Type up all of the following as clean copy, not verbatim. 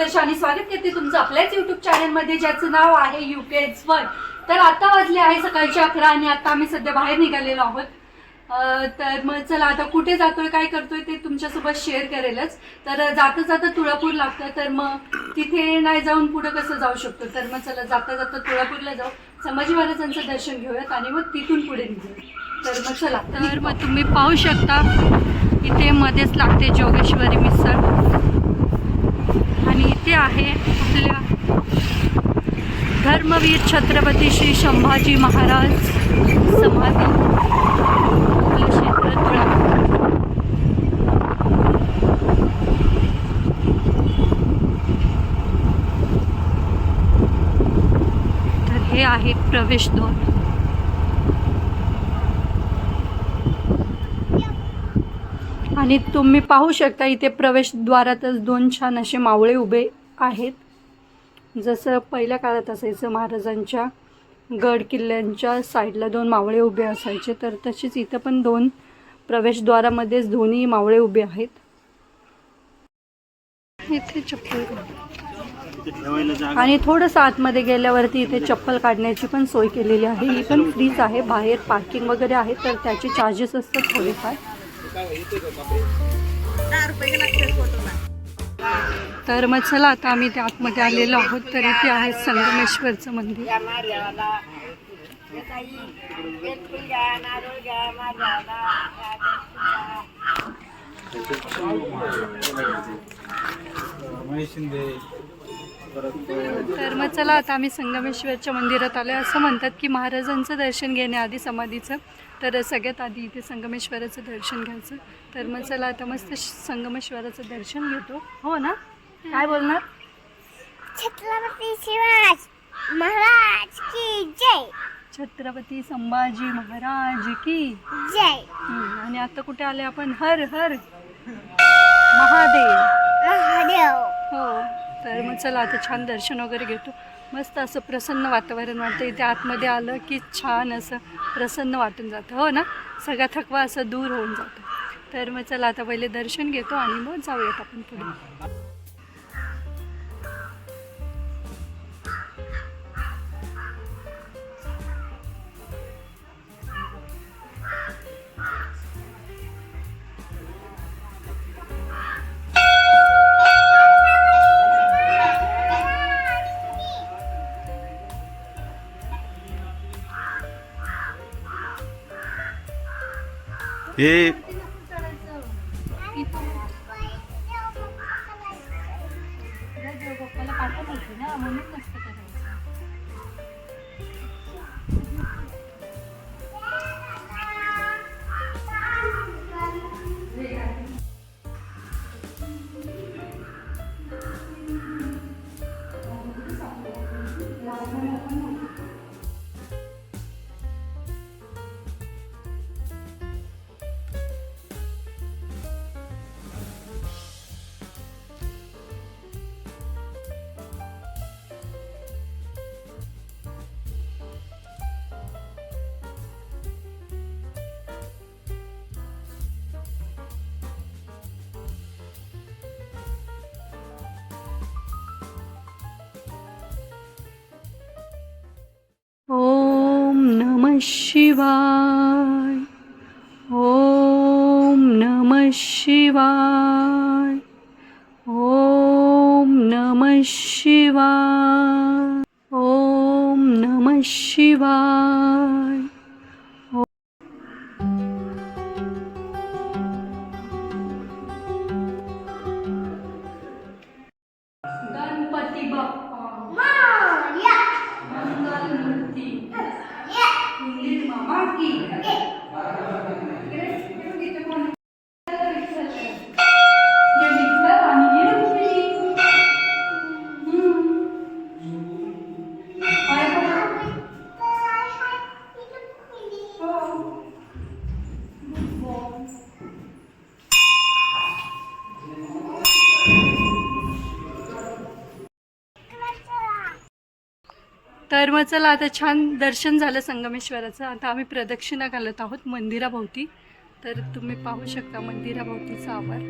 सहर्ष आणि स्वागत करते तुमचं आपल्याच युट्यूब चॅनलमध्ये ज्याचं नाव आहे UKX1। तर आता वाजले आहे सकाळचे 11 आणि आता आम्ही सध्या बाहेर निघालेलो आहोत। तर मग चला आता कुठे जातोय काय करतोय ते तुमच्यासोबत शेअर करेलच। तर जाता जाता तुळापूर लागतं, तर मग तिथे नाही जाऊन पुढे कसं जाऊ शकतो, तर मग चला जाता जाता तुळापूरला जाऊ, संभाजी महाराजांचं दर्शन घेऊयात आणि मग तिथून पुढे निघूया। तर मग चला, तर मग तुम्ही पाहू शकता इथे मध्येच लागते जोगेश्वरी मिसळ आणि इथे आहे आपल्या धर्मवीर छत्रपती श्री संभाजी महाराज समाधी, आपलं क्षेत्र तुळापूर। तर हे आहे प्रवेशद्वार आणि तुम्ही पाहू शकता इथे प्रवेशद्वारातच दोन छान असे मावळे उभे आहेत। जसं पहिल्या काळात असायचं महाराजांच्या गड किल्ल्यांच्या साईडला दोन मावळे उभे असायचे, तर तसेच इथं पण दोन प्रवेशद्वारामध्येच दोन्ही मावळे उभे आहेत। इथे चप्पल आणि थोडंसं आतमध्ये गेल्यावरती इथे चप्पल काढण्याची पण सोय केलेली आहे। ही पण फ्रीच आहे, बाहेर पार्किंग वगैरे आहे तर त्याचे चार्जेस असतात थोडेफार। तर मग चला आता आम्ही त्या आतमध्ये आलेलो आहोत। तर इथे आहे संगमेश्वरचं मंदिर। तर मग चला आता आम्ही संगमेश्वरच्या मंदिरात आलो। असं म्हणतात की महाराजांचं दर्शन घेण्याआधी समाधीचं, तर सगळ्यात आधी इथे संगमेश्वराचं दर्शन घ्यायचं। तर मग चला आता मस्त संगमेश्वराचं दर्शन घेतो। हो ना, काय बोलणार? छत्रपती शिवाजी महाराज की जय, छत्रपती संभाजी महाराज की जय। आणि आता कुठे आले आपण? हर हर महादेव। महादेव। हो, तर मग चला आता छान दर्शन वगैरे घेतो। मस्त असं प्रसन्न वातावरण वाटतं इथे आतमध्ये आलं की, छान असं प्रसन्न वाटून जातं। हो ना, सगळा थकवा असं दूर होऊन जातो। तर मग चला आता पहिले दर्शन घेतो आणि मग जाऊयात आपण पुढे। हे ओम नमः शिवाय, ओम नमः शिवाय, ओम नमः शिवाय, ओम नमः शिवाय। गणपती बाप्पा मोरया। मंगलमूर्ती मंदिर मामा की तर मग चला आता छान दर्शन झालं संगमेश्वराचं। आता आम्ही प्रदक्षिणा घालत आहोत मंदिराभोवती। तर तुम्ही पाहू शकता मंदिराभोवतीचा आवार।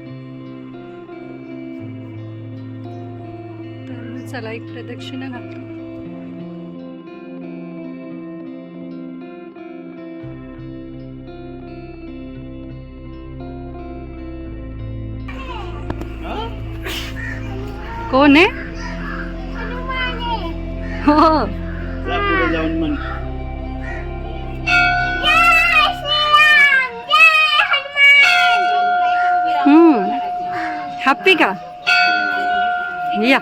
चला एक प्रदक्षिणा घालतो. कोण आहे? हनुमान आहे. हो जा पुढे जाऊन म्हण. जय श्रीराम, जय हनुमान. हॅपी का? या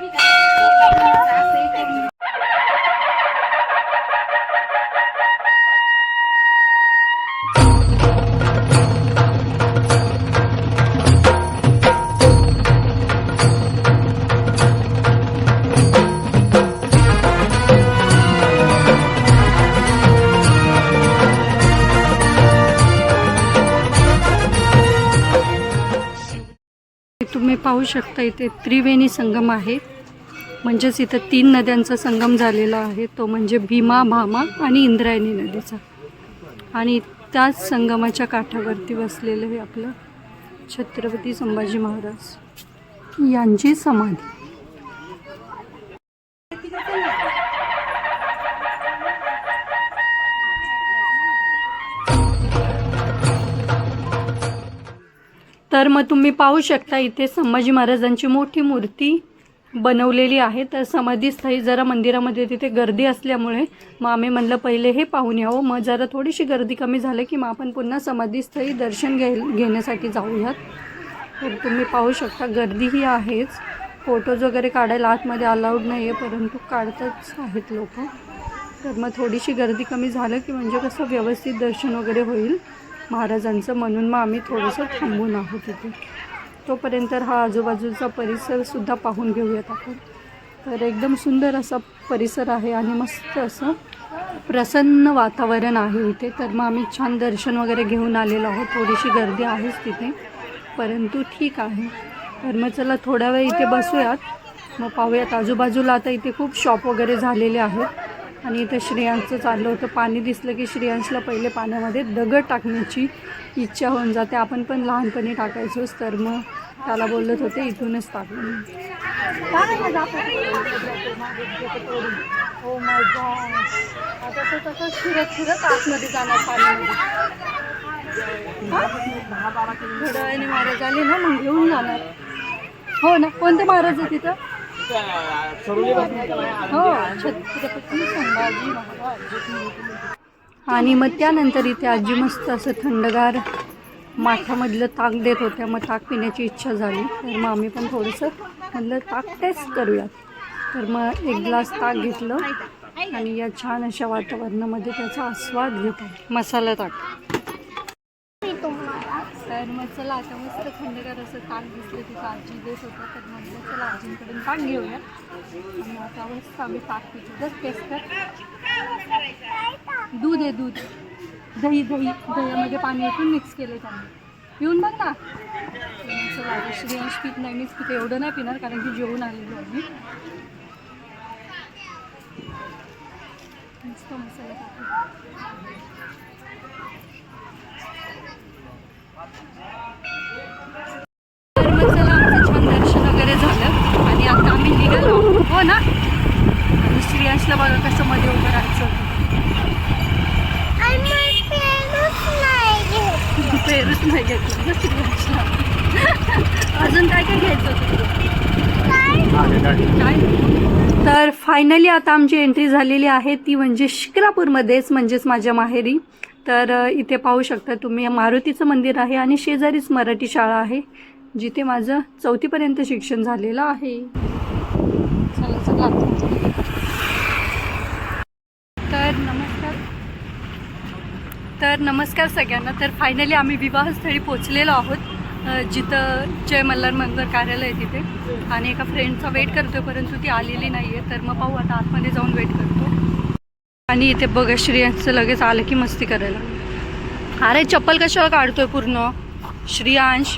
तुम्ही पाहू शकता इथे त्रिवेणी संगम आहे. म्हणजेच इथं 3 नद्यांचा संगम झालेला आहे, तो म्हणजे भीमा, भामा आणि इंद्रायणी नदीचा. आणि त्याच संगमाच्या काठावरती बसलेलं हे आपलं छत्रपती संभाजी महाराज यांची समाधी. तर मग तुम्ही पाहू शकता इथे संभाजी महाराजांची मोठी मूर्ती बनवलेली आहे. तर समाधीस्थळी जरा मंदिरामध्ये तिथे गर्दी असल्यामुळे मग आम्ही म्हणलं पहिले हे पाहून यावं, मग जरा थोडीशी गर्दी कमी झाली की मग आपण पुन्हा समाधीस्थळी दर्शन घेण्यासाठी जाऊयात. तर तुम्ही पाहू शकता गर्दीही आहेच. फोटोज वगैरे काढायला आतमध्ये अलाउड नाही आहे, परंतु काढतच आहेत लोक. तर मग थोडीशी गर्दी कमी झालं की म्हणजे कसं व्यवस्थित दर्शन वगैरे होईल महाराजांचं, म्हणून मग आम्ही थोडंसं थांबून आहोत तिथे. तोपर्यंत हा आजूबाजूचा परिसरसुद्धा पाहून घेऊयात आपण. तर एकदम सुंदर असा परिसर आहे आणि मस्त असं प्रसन्न वातावरण आहे इथे. तर मग आम्ही छान दर्शन वगैरे घेऊन आलेलो आहोत. थोडीशी गर्दी आहेच तिथे, परंतु ठीक आहे. तर मग चला थोडा वेळ इथे बसूयात, मग पाहूयात. आजूबाजूला आता इथे खूप शॉप वगैरे झालेले आहेत आणि इथं श्रेयांचं चाललं होतं. पाणी दिसलं की श्रेयांशला पहिले पाण्यामध्ये दगड टाकण्याची इच्छा होऊन जाते. आपण पण लहानपणी टाकायचोच, तर मग त्याला बोलत होते इथूनच टाकून. हो मजा. आता तो तसंच फिरत आतमध्ये जाणार पाण्यामध्ये. थोड्या वेळाने महाराज आले ना मग घेऊन जाणार. हो ना. कोणते महाराज आहे तिथं? हो, छत्रपती संभाजी महाराज. आणि मग त्यानंतर इथे आजी मस्त असं थंडगार माठामधलं ताक देत होत्या. मग ताक पिण्याची इच्छा झाली, तर मग आम्ही पण थोडंसं म्हटलं ताक टेस्ट करूयात. तर मग एक ग्लास ताक घेतलं आणि या छान अशा वातावरणामध्ये त्याचा आस्वाद घेतो. मसाला ताक. तर मग चला आता मस्त थंडगार असं ताक दिसलं तिथं आजी देत होतं, तर म्हटलं चला आजींकडून ताक घेऊया. आणि आता मस्त आम्ही ताक पितो. जस्ट टेस्ट कर. दूध आहे, दूध. दह्यामध्ये पाणी ओतून मिक्स केलं त्यांनी. पिऊन बघ ना. चला आता श्रेयांश पीत नाही, मीच पिते. एवढं नाही पिणार कारण की जेवून आलेलो आम्ही. मस्त मसाला टाकून. तर मग चला आमचं छान दर्शन वगैरे झालं आणि आता आम्ही निघालो. हो ना. आणि श्रेयांशला बघा कसं मध्ये उभं राहायचं. पेरूच नाही घेतलं ना श्रेयांशला. अजून काय काय घ्यायचं होतं काय? तर फायनली आता आमची एंट्री झालेली आहे, ती म्हणजे शिक्रापूरमध्येच, म्हणजेच माझ्या माहेरी. तर इथे पाहू शकता तुम्ही मारुतीचं मंदिर आहे आणि शेजारीच मराठी शाळा आहे जिथे माझं 4थी पर्यंत शिक्षण झालेलं आहे. चला चला. तर नमस्कार सगळ्यांना. तर फायनली आम्ही विवाहस्थळी पोचलेलो आहोत, जिथं जय मल्हार मंगल कार्यालय आहे तिथे. आणि एका फ्रेंडचा वेट करतो परंतु ती आलेली नाही आहे. तर मग पाहू आता आतमध्ये जाऊन वेट करतो. आणि इथे बघा श्रेयांशचं लगेच आलं की मस्ती करायला. अरे चप्पल कशाला काढतोय पूर्ण श्रेयांश.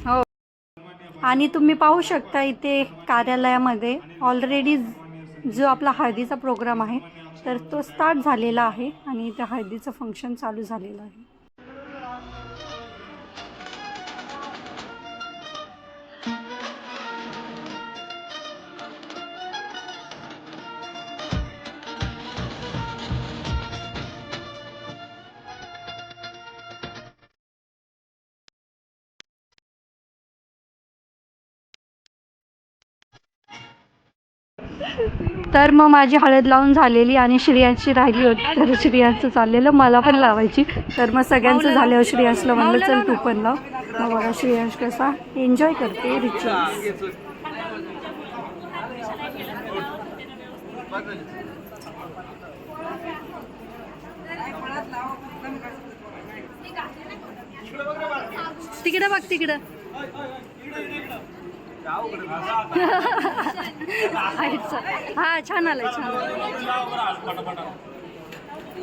हो. आणि तुम्ही पाहू शकता इथे कार्यालयामध्ये ऑलरेडी जो आपला हळदीचा प्रोग्राम आहे तर तो स्टार्ट झालेला आहे आणि इथे हळदीचं फंक्शन चालू झालेलं आहे. तर मग माझी हळद लावून झालेली आणि श्रियांची राहिली होती, तर श्रियांचं चाललेलं मला पण लावायची. तर मग सगळ्यांचं झाल्यावर श्रियांशला म्हणलं चल तू पण लाव. मग बघा श्रियांश कसा एन्जॉय करते रिच्युअल्स. तिकडे बघ तिकडं. हा छान आलंय छान.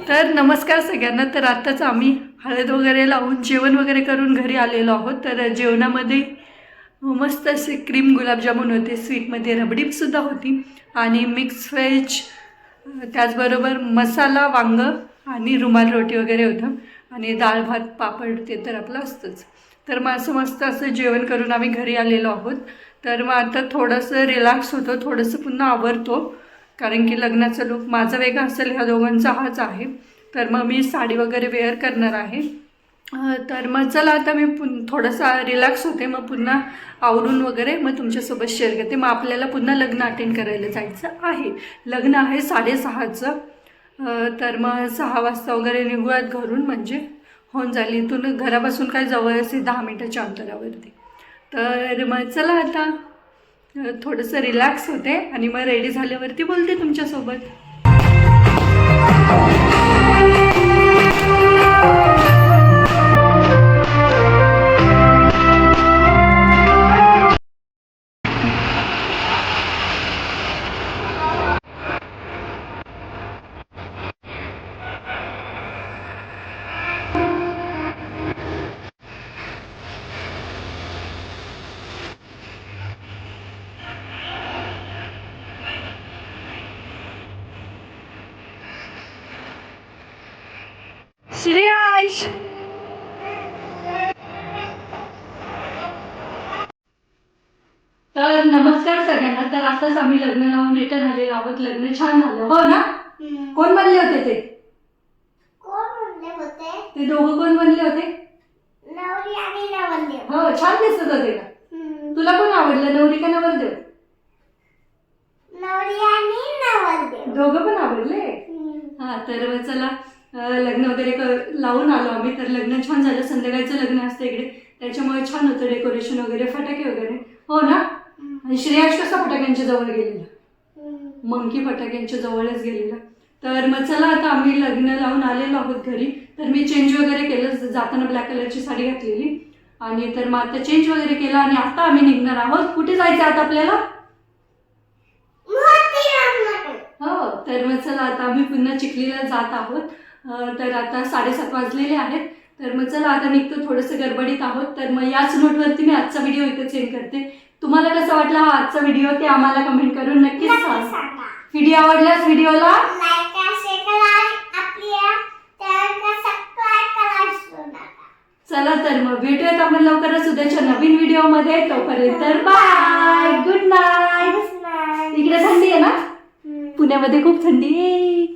तर नमस्कार सगळ्यांना. तर आत्ताच आम्ही हळद वगैरे लावून जेवण वगैरे करून घरी आलेलो आहोत. तर जेवणामध्ये मस्त असे क्रीम गुलाबजामुन होते, स्वीटमध्ये रबडीसुद्धा होती आणि मिक्स व्हेज, त्याचबरोबर मसाला वांग आणि रुमाल रोटी वगैरे होतं आणि डाळ भात पापड ते तर आपलं असतंच. तर मग असं मस्त असं जेवण करून आम्ही घरी आलेलो आहोत. तर मग आता थोडंसं रिलॅक्स होतं, थोडंसं पुन्हा आवरतो, कारण की लग्नाचा लुक माझा वेगळा असेल, ह्या दोघांचा हाच आहे. तर मग मी साडी वगैरे वेअर करणार आहे. तर मग चला आता मी थोडंसं रिलॅक्स होते, मग पुन्हा आवरून वगैरे मग तुमच्यासोबत शेअर करते. मग आपल्याला पुन्हा लग्न अटेंड करायला जायचं आहे. लग्न आहे 6:30चं. तर मग 6 वाजता वगैरे निघूयात घरून, म्हणजे होऊन जाईल. इथून घरापासून काय जवळ असे 10 मिनिटाच्या अंतरावरती. तर मग चला आता थोडंसं रिलॅक्स होते आणि मग रेडी झाल्यावरती बोलते तुमच्यासोबत. श्रेयांश तर नमस्कार सगळ्यांना. तर आताच आम्ही लग्न लावून रिटर्न आलेलो आहोत. लग्न छान झालं हो ना. कोण बनले होते ते? कोण म्हणले होते? ते दोघं कोण बनले होते? नवरी आणि नवरदेव. हो छान दिसत होते का? तुला कोण आवडलं, नवरी का नवरदेव? नवरी आणि नवरदेव दोघं पण आवडले. हा तर मग चला लग्न वगैरे लावून आलो आम्ही. तर लग्न छान झालं, संध्याकाळचं लग्न असतं इकडे, त्याच्यामुळे छान होतं डेकोरेशन वगैरे, फटाके वगैरे हो ना. आणि श्रेयांश कसा फटाक्यांच्या जवळ गेलेला, मंकी फटाक्यांच्या जवळच गेलेला. तर मग चला आता आम्ही लग्न लावून आलेलो आहोत घरी. तर मी चेंज वगैरे केलं, जाताना ब्लॅक कलरची साडी घातलेली आणि तर मग आता चेंज वगैरे केलं आणि आता आम्ही निघणार आहोत. कुठे जायचं आता आपल्याला? हो तर मग चला आता आम्ही पुन्हा चिखलीला जात आहोत. तर आता 7:30 वाजलेले आहेत. तर मग चला आता निघतो, थोडंसं गडबडीत आहोत. तर मग याच नोटवरती मी आजचा व्हिडिओ इथं सेंड करते. तुम्हाला कसा वाटला हा आजचा व्हिडिओ ते आम्हाला कमेंट करून नक्कीच सांगा. व्हिडिओ आवडल्यास व्हिडिओला लाईक करा, शेअर करा, आपल्या चॅनलला सबस्क्राइब करा विसरू नका. चला तर मग भेटूयात आपण लवकरच उद्याच्या नवीन व्हिडिओमध्ये. तोपर्यंत बाय, गुड नाईट. इकडे थंडी आहे ना, पुण्यामध्ये खूप थंडी आहे.